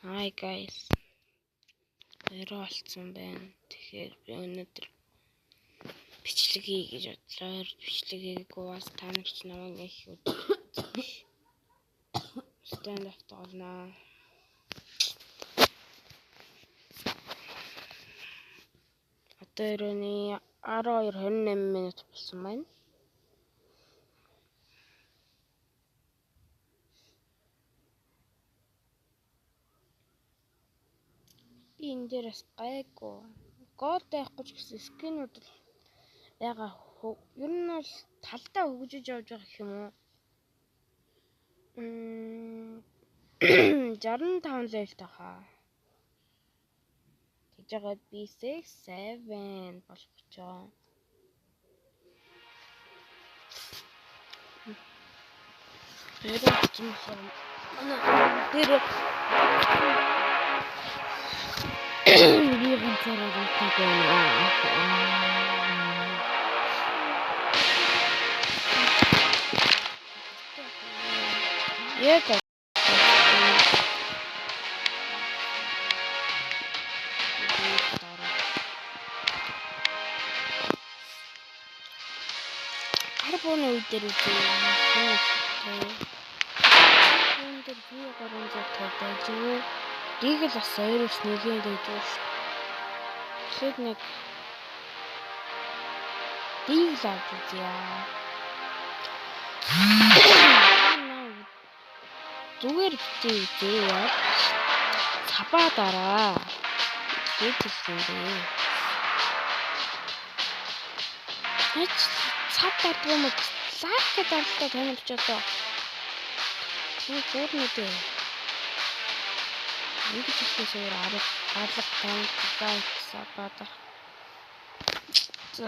Hi guys. Өрөө олцсон байна. Тэгэхээр би өнөөдөр бичлэг хий гэж бодлоо. Бичлэг хийгээгүй бас та нар ч намайг их үзэх. Stand up тоолноо. Одоо өрөөний 12:28 минут болсон байна. Энэ дээрээс гайгүй. Гол байхгүй ч гэсэн скинүүд л яга ер нь бол талдаа хөгжиж явж байгаа гэх юм уу? 65 level тахаа. Тэгж байгаа B6 7 болох гэж байгаа. Тэрэг юм шиг. Тэр би ганцаараа галтаа байна. Яг карбоны үе дээр үгүй. Энд би гарсан зэттэй жив. Дийг л бас ойроос нэгээд өгдөг шүү. Тэгэхэд нэг дийг л авч үзье. Зүгээр битээ үзээ яа. Цабаа дараа. Хэвчсэн дээ. Хэч цабаа дүүмэд лайк гэдэг танилж одоо. Зүгээр мэдээ. Нэг чигтээ арга тань цабаа. За.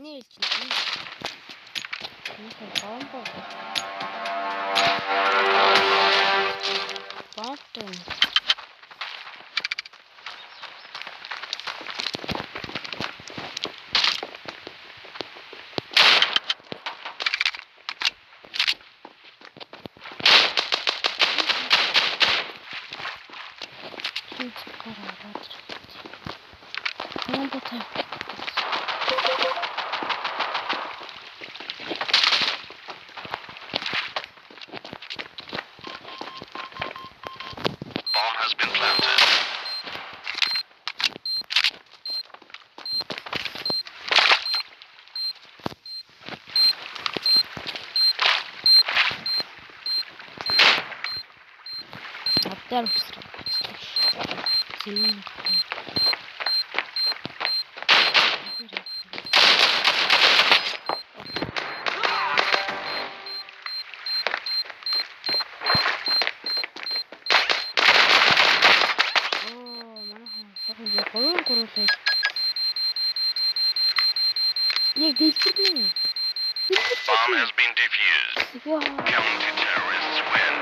Нээлж нь. Нэг бомбо. Бомб. Där måste det. Bomb has been defused. Counter-terrorists win.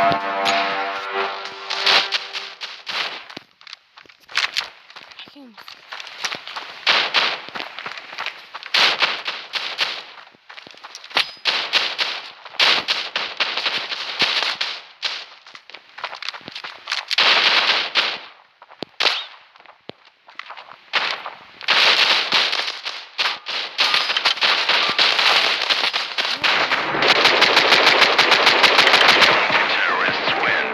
Terrorists win. Counter-terrorists win.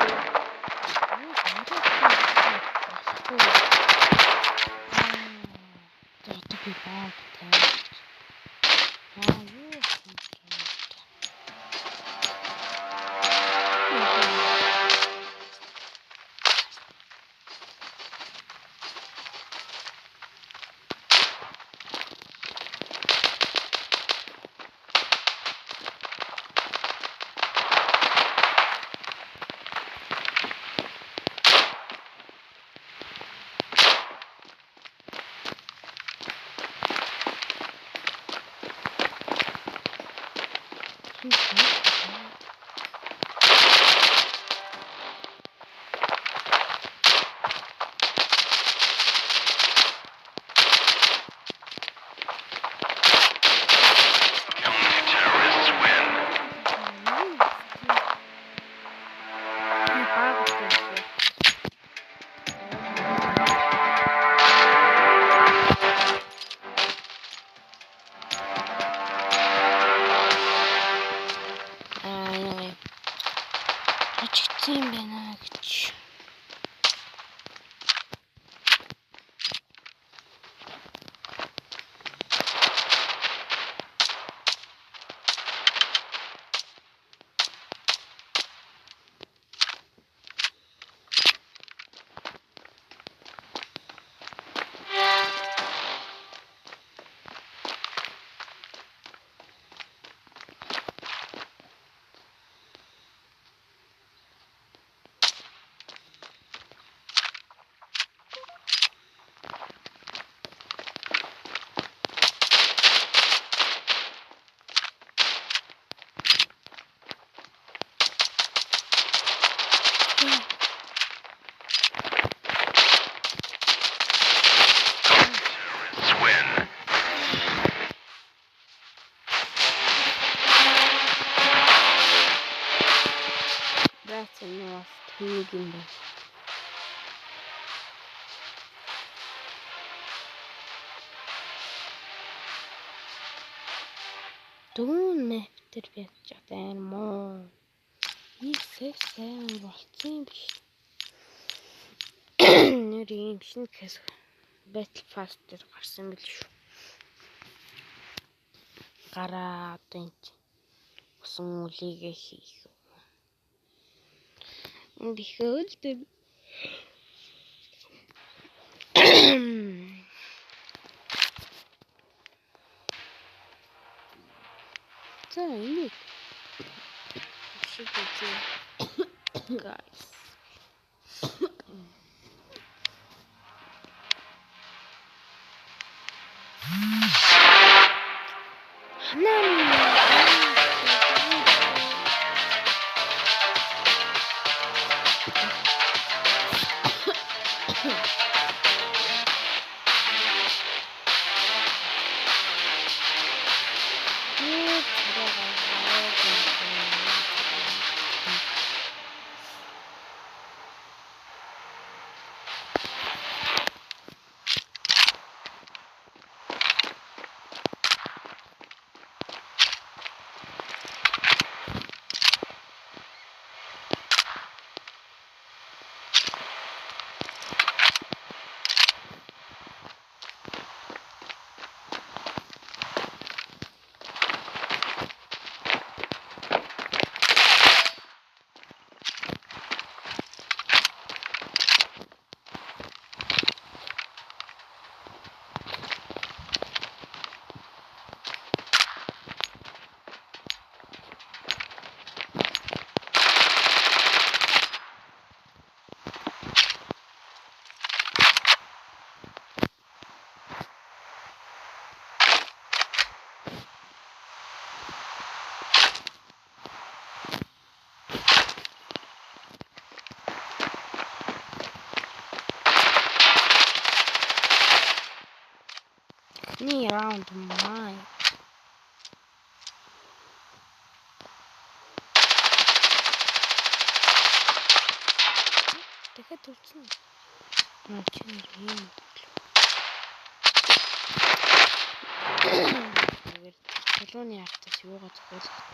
Очигдсан юм байна гэж. Terrorists win. That's enough. Тийг юм байна. Дүүн мэп төр бяж байгаа юм уу? Ийсээ сайн болцсон юм биш. Нэр юм шин гэс Battle Pass дээр гарсан бил шүү. Гараа одоо энэ усан үлийгээ хийх. Бихөл дээр за энэ guys. Any round mine. Дахиад төлцөн. Чи юм. Тэгээд чулууны артас юугаа зохиолох.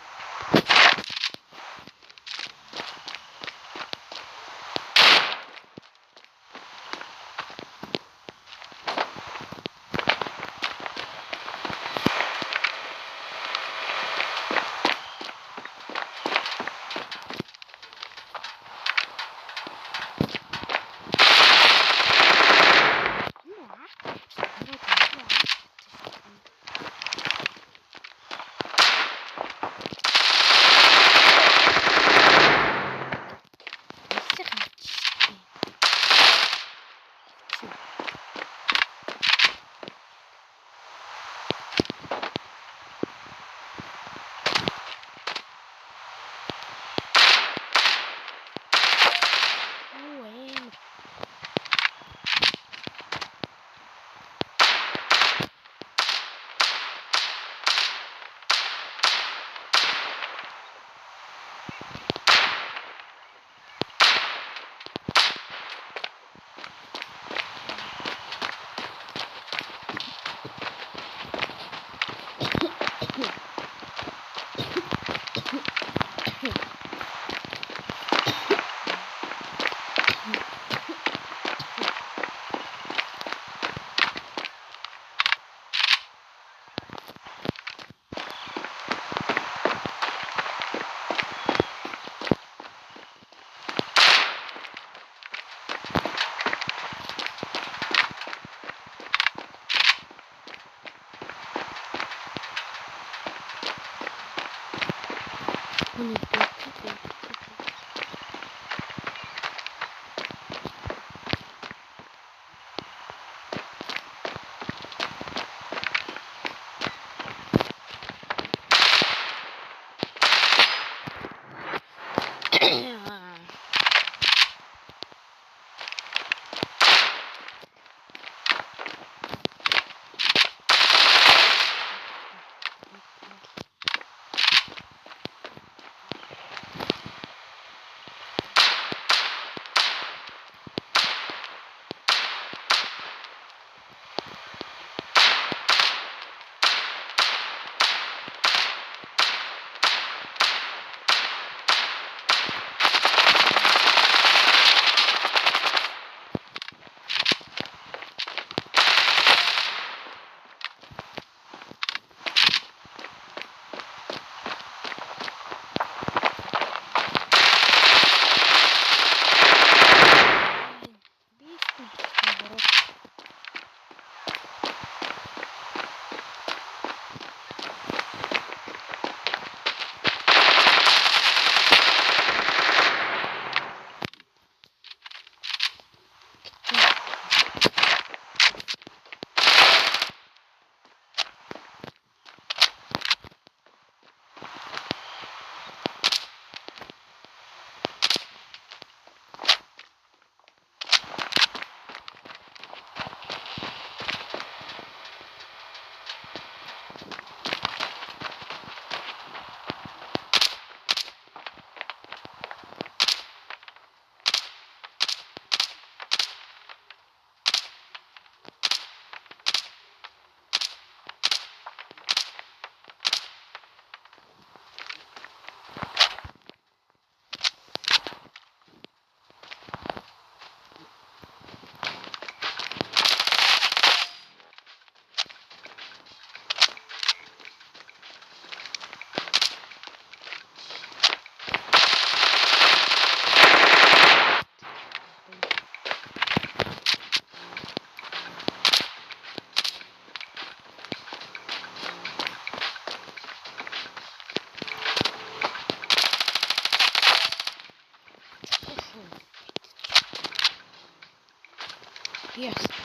Yes.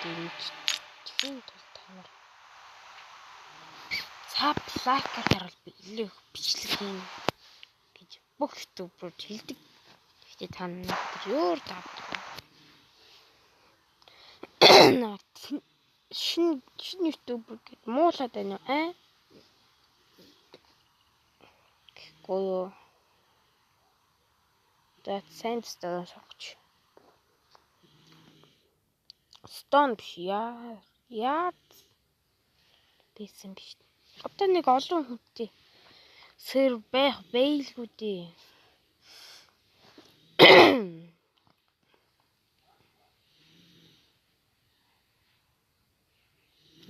дэмжихийн тулд тавар саб лайкаар би илүү их бичлэг хийн гэж бүх ютуберууд хэлдэг. Гэхдээ та нар өөр таадаг. Шин ютубер гэд муулаад байна уу? Гоо. За сайн стон согч. Стон биш яа. Бэсэн биш. Одоо нэг олон хүнтэй сэр байх бэйлгүй дээ.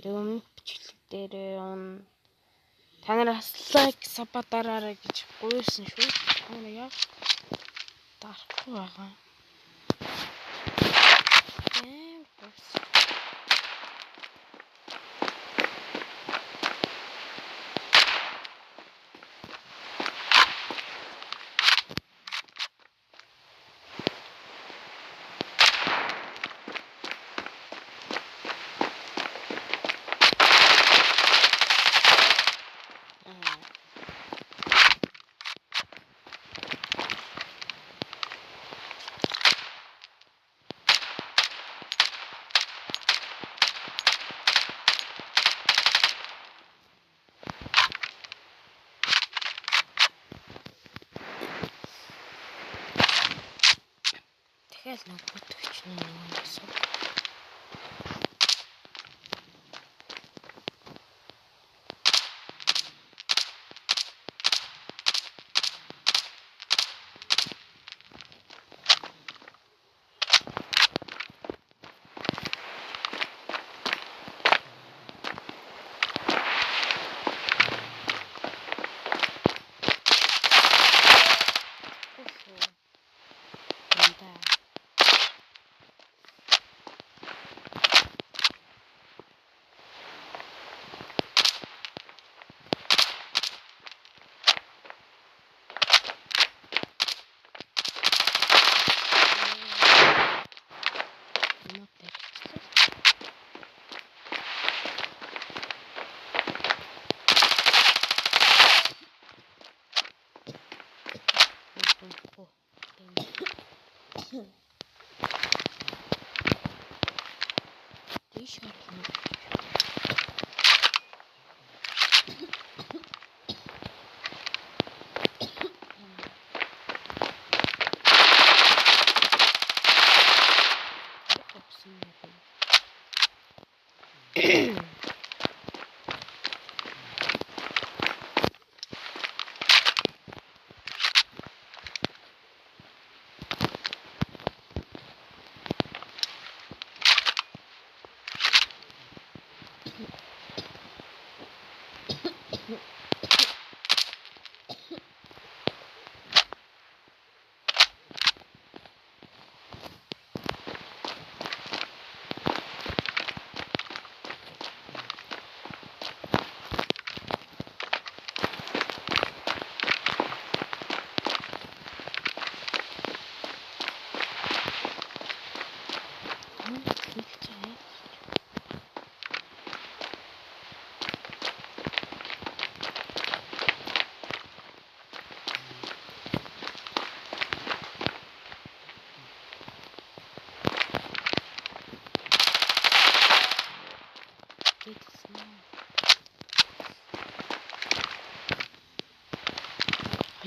Дэм бичлэг дээр та нараас лайк сабатараарай гэж гуйсан шүү. Та нар яа дарахгүй байгаа. Тэгэл нэг бүтгчний нэг асуу.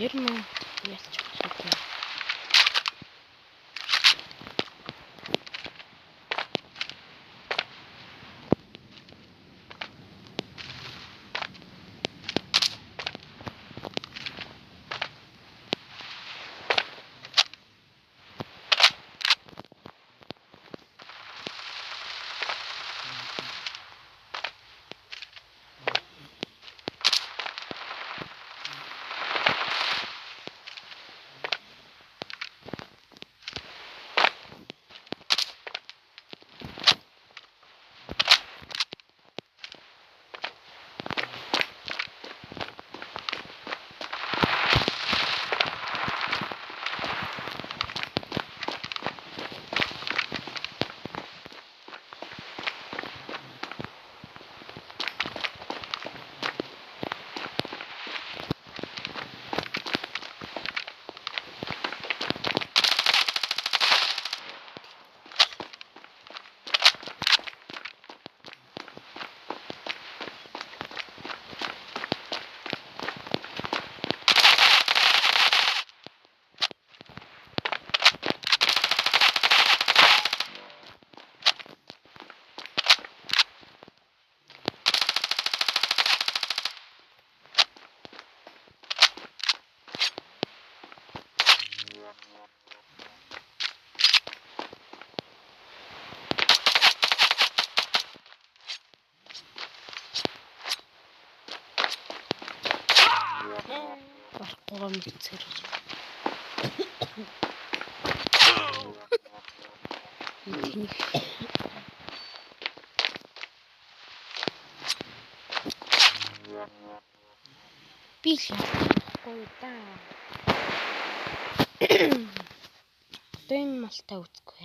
Хэрмээ ялч байгаа. Барахгүй мэдцэр. Энийг би л яахгүй да. Одоо энэ малтай үзгүй.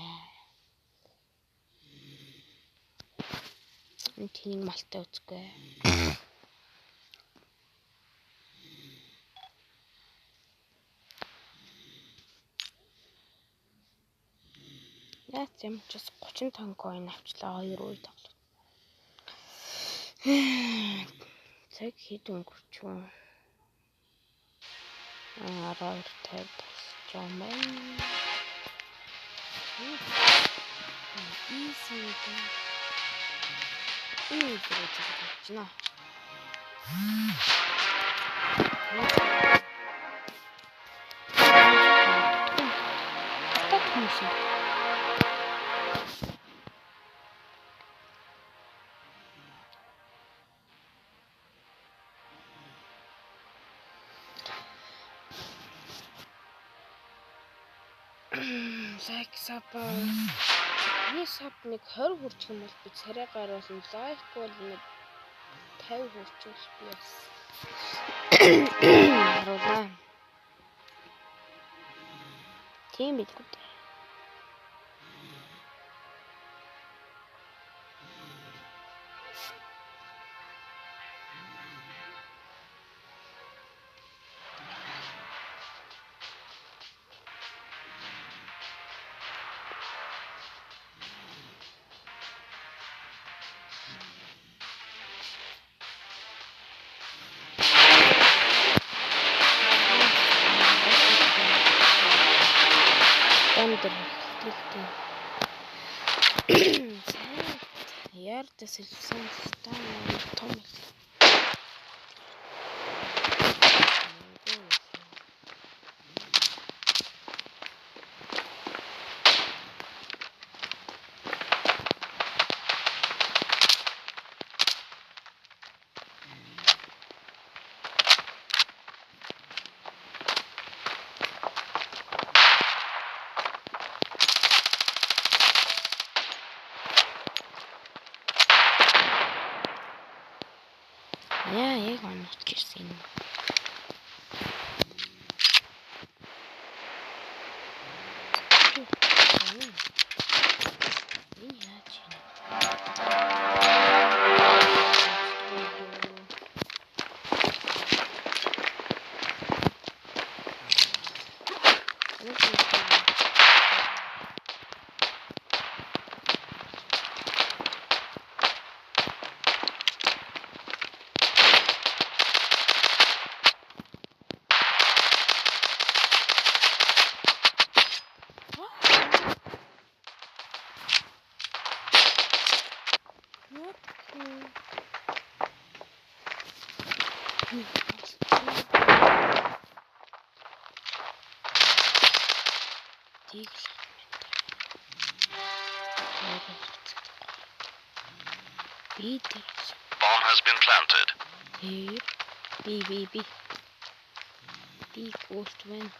Энэ тэнийг малтай үзгүй. Яац юм ч 35 coin авчлаа 2 үе тоглоо. Цаг хэд өнгөрч юу? 12:50 жоо мэн. Easy да. Чина. Лайк сапа. Миний сап нэг 20 хүрчих юм бол би царай гаруулсан. Лайк бол нэг 50 хүрчих би бас. Харуулаа. Тийм бидгүй. Ярдас илсэн стан том. Яа, яг онооч ирсэн. Bomb has been planted. B. Ghost win.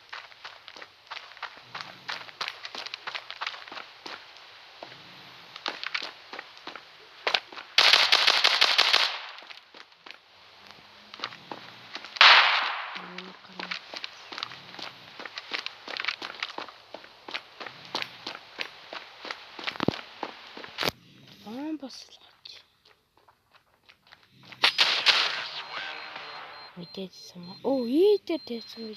We did some. Oh, he did some.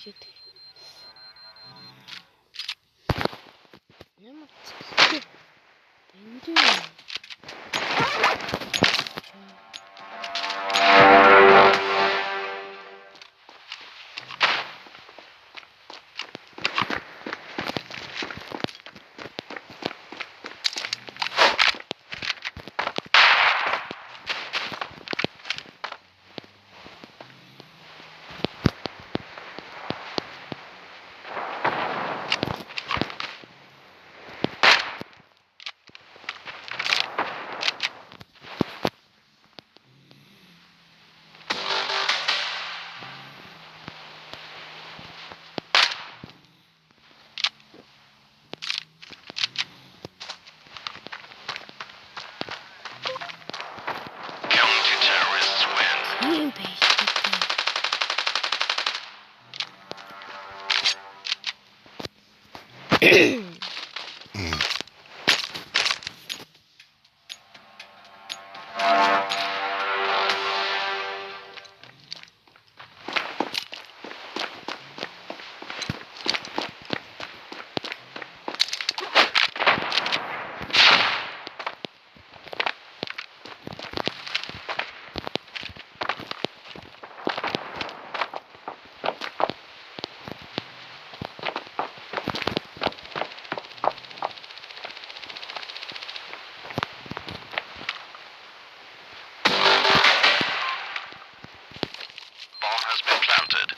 Bomb has been planted.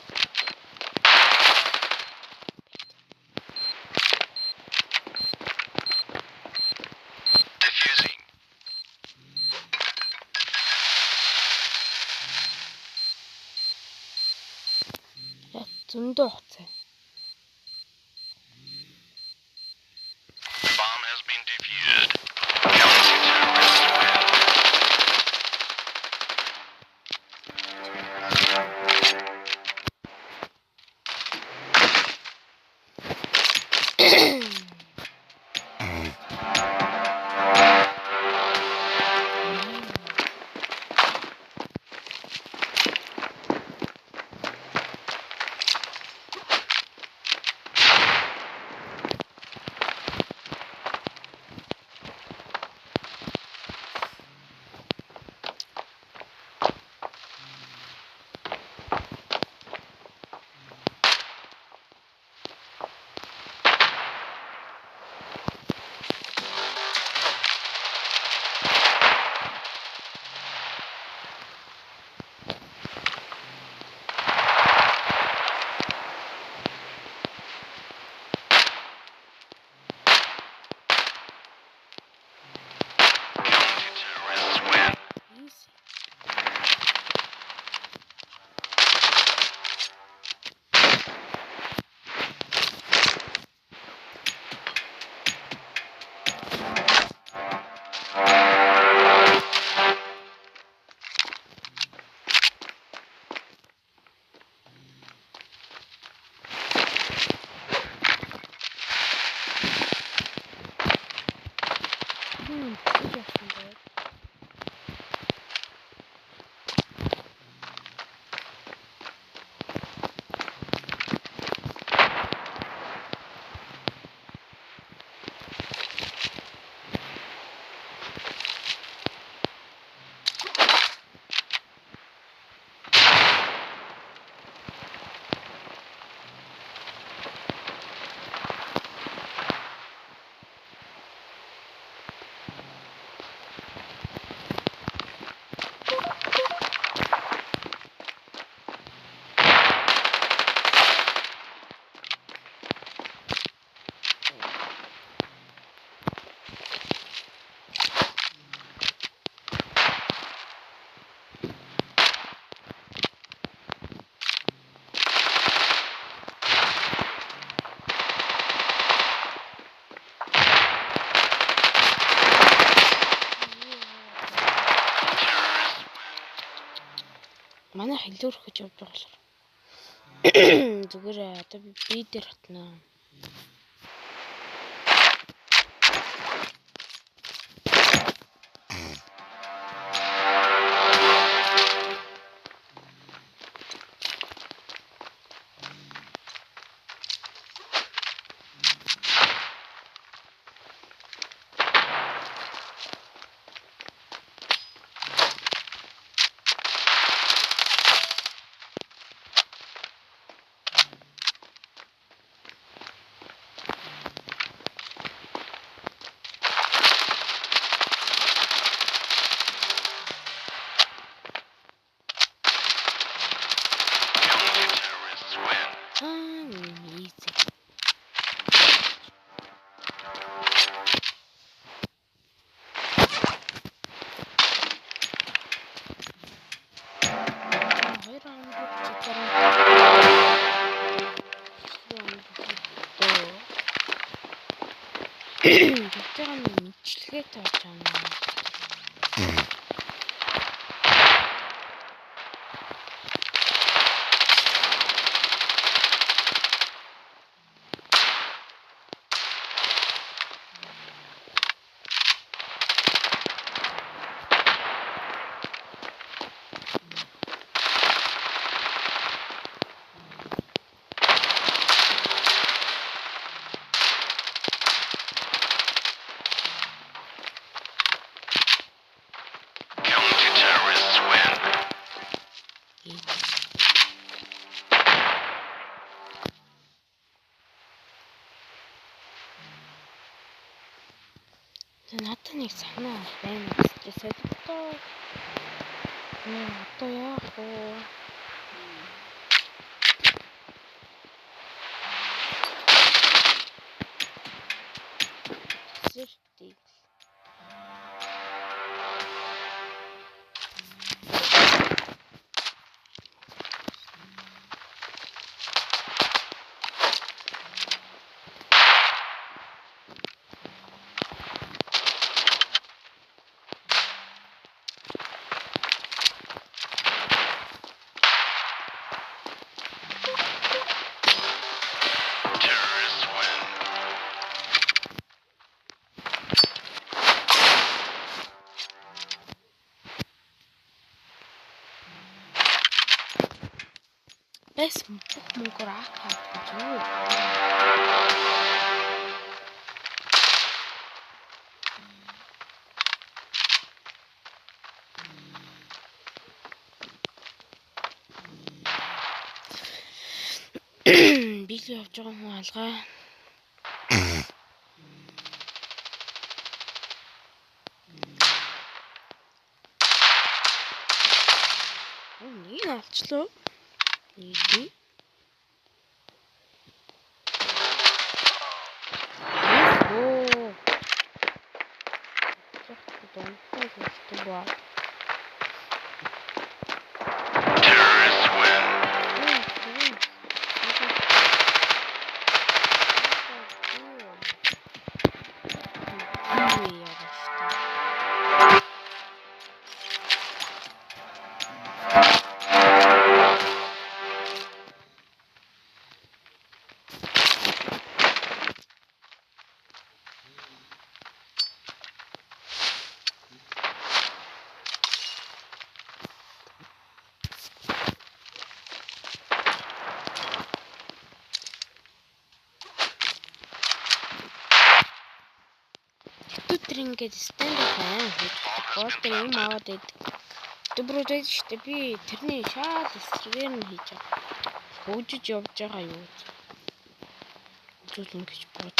Diffusing. Яг зөндөө хуцаа. Bomb has been defused. Counter-terrorists win. Counter-terrorists win. Easy. Good яасан бэ? Манай хэлээ өрхөж явж байгаа болохоор. Зүгээр одоо би дээр хатнаа. Тэгтээ мэдлэгээ тааж байна. надад нэг санаа байна. Солиотой. Одоо яах вэ? Зэртийг. Terrorists win. Байсан бүх мөнгөөр ах хавч юу? Би л явж байгаа хүн алгаа. Нэг авчлаа. Нэг. Оо. Terrorists win. Өдөр ингээд stand байна. Болтер юм аваад идэг. Дөрөв дэж штэ би тэрний шаал эсрэгээр нь хийж байгаа. Хөгжиж явж байгаа юу? Зүйл ингэж бод.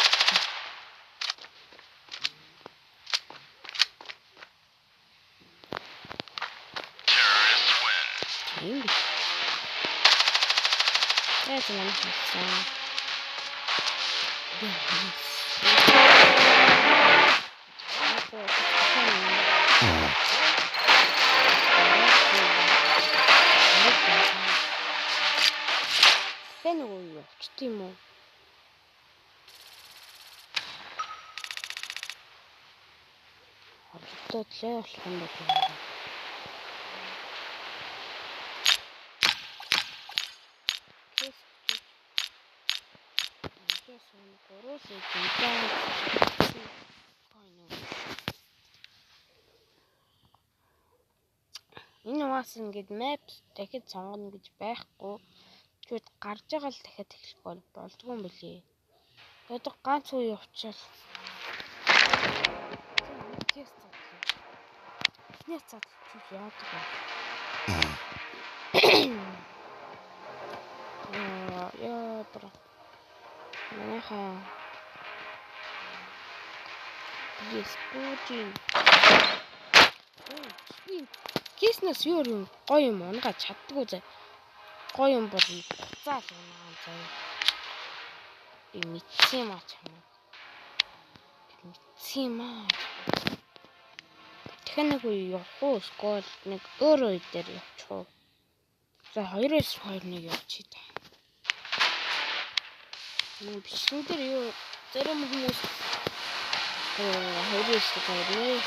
Terrorists win. Тийм. Яаж юм хэлсэн. Хэн уу явчих тийм үү? Хожигдоод л болох юм байна. Энэ уус ингээд map дахиад сонгоно гэж байхгүй. Чүүд гарч байгаа л дахиад эхлэх болдгоо юм билий. Одоо ганц уу явуучаал. Нет цад чуть яадаг. Я про. Наха. Есть очень. Киснес юу гоё юм унгаа чаддгүй заа. Гоё юм бол буцаал унаа заа. Би мэдсэн юм аа чамаа. Мэдсэн юм аа. Дахин нэг үе явах уу? Скол нэг өөр үе дээр явчих уу? За 2-2-1 явчих та. Бичлэг дээр юу зарим хүмүүс 2-2-1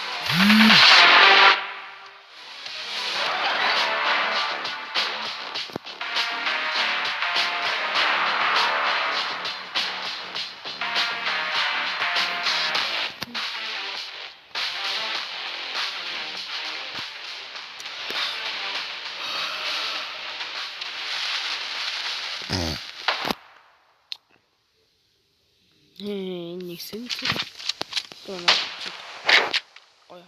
нэг сэнцэг тоноо гоё.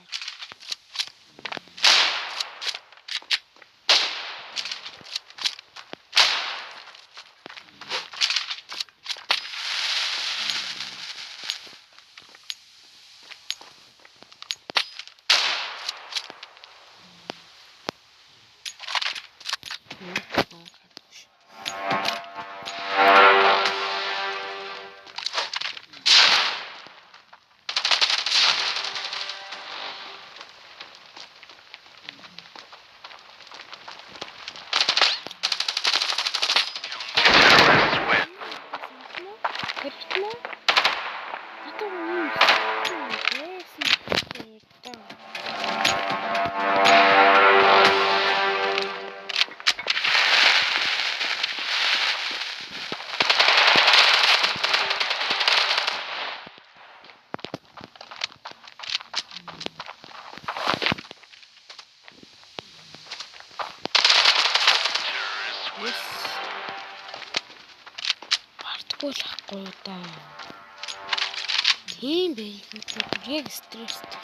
Яна? Ятаг юм. Партгүй л ахгүй да. Тийм бай. Яг стресстэй.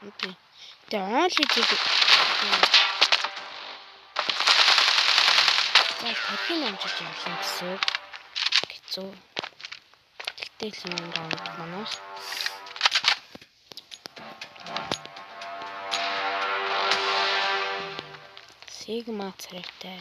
Окей. Тэгээ он хийдэг. Тархин амжиж явсан гэсэн. Гэцүү. Тэгтэл юм раунд манайх. Сигма царайтай.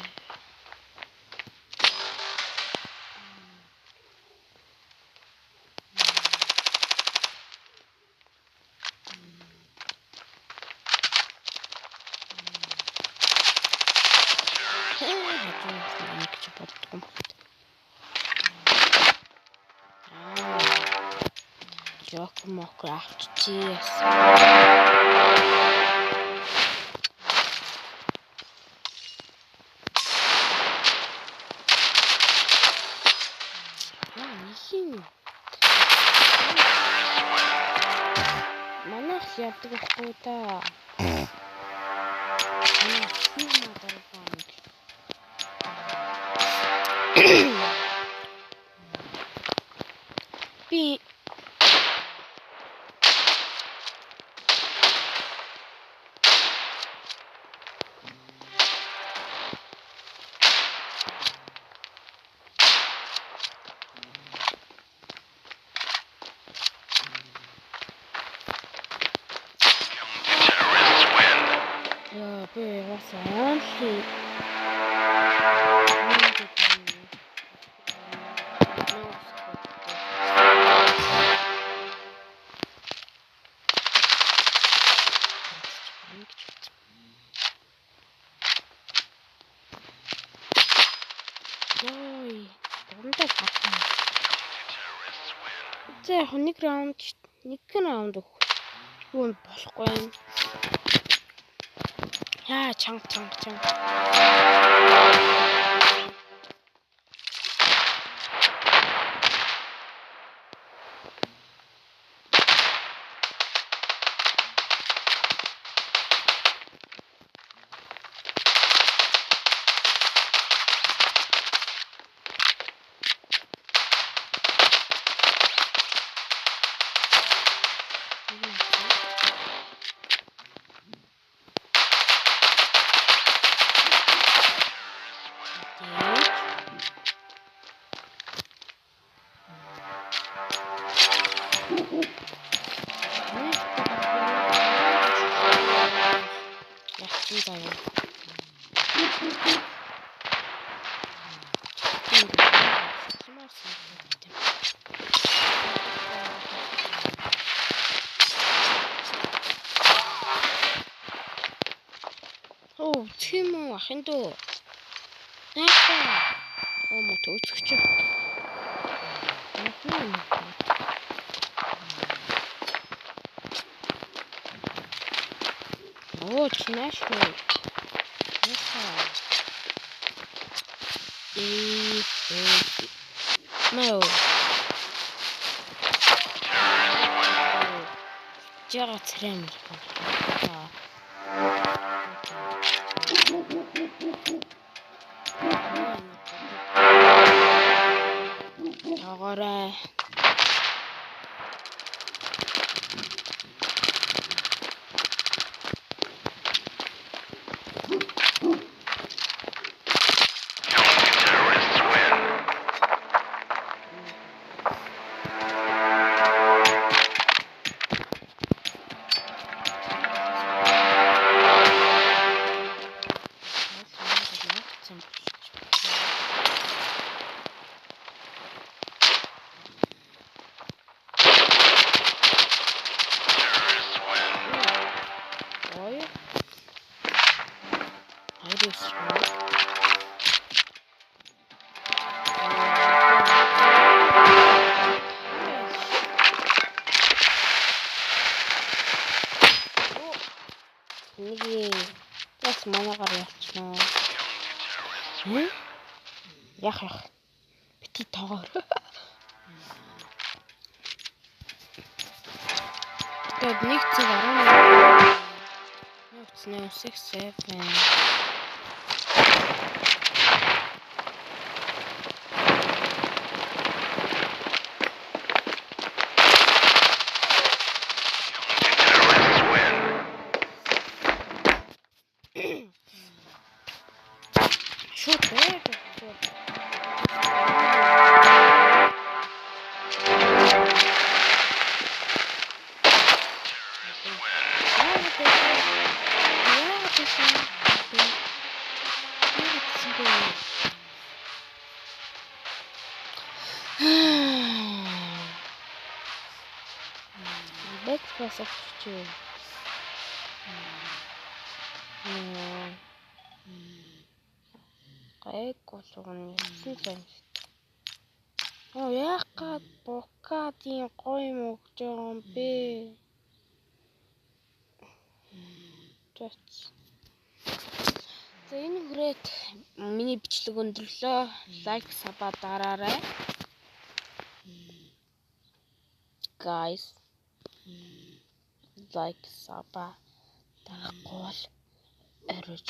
Жок мокро авчиж. Манайх яадаг байхгүй да. Би was only нэг раунд юу болохгүй юм. Яа чанга. Тийм үү ахын дөө. Наа. Мо төвчөч. Оо чимаш хөө. Мау. Жага цэрэм. Агаарай. Яс манайгаар явчихнаа. Яах. Бити тоогоор. Тэгээд нэг цаг 11. No, 6, 7. Шууд бай. Breakfast of stew. Гайг болгоно ясан юм. Яагаад букадын гоё мөгж байгаа юм бэ? За энэ хүрээд миний бичлэг өндөрлөө. Лайк саба дараарай. Guys. Лайк саба дарахгүй бол оройч.